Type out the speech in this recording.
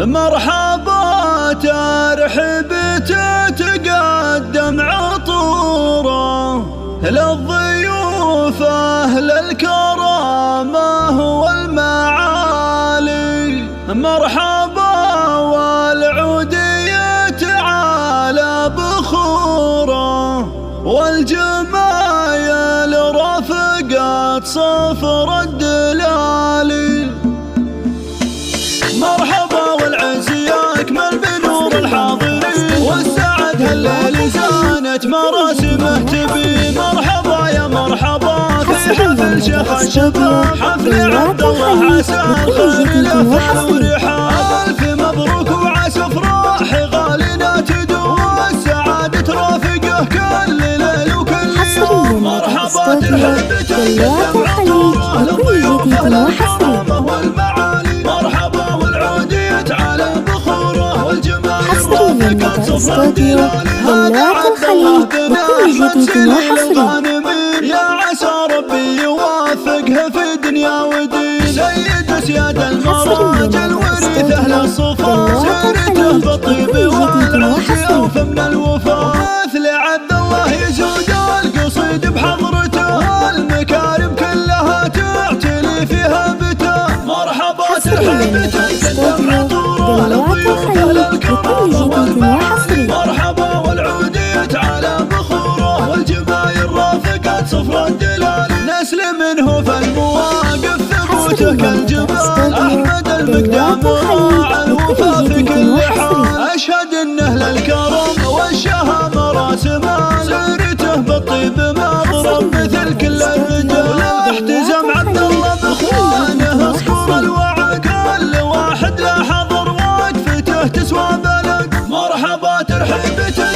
مرحبا ترحب تتقدم عطوره للضيوف أهل الكرامة والمعالي. مرحبا والعود يتعالى بخوره والجمايل رفقت صفر الدلالي. مرحبا والعز يكمل بنور الحاضرين والسعد هالليل زانت مراسمه تبي. مرحبا يا مرحبا في حفل شيخ الشباب حفل عبد الله عسى الخير لفه ورحاب. ألف مبروك وعسى افراح غالنا تدوم والسعادة ترافقه كل ليل وكل يوم. مرحبا ترحب تقدم عطوره للضيوف أهل الكرامة والمعالي. مرحبا والعود يتعالى بخوره والجماهير رافقت صفر الدلالي. هذا عبد الله بن أحمد سليم الغانمي يا عسى ربي يوافقه في دنيا ودين. سيد سياد المراجل ورثه للصفا سيرته بالطيب والعز أوفى من الوفا. مثل عبد الله يزود القصيد بحضرته والمكارم كلها تعتلي فيها بته. مرحبا ترحب تقدم عطوره للضيوف أهل الكرامة والمعالي. مرحبا والعود يتعالى بخوره والجماهير رافقت صفر الدلالي. نسل منه في المواقف ثبوته كالجبال أحمد المقدام راعى الوفا في كل حال. أشهد إنه للكرم والشهامة راس مال سيرته بالطيب مضرب مثل كل الرجال. احتزم عبد الله بإخوانه اصبر الوعد كل واحد له حضر وقفته تسوى بلد. مرحبا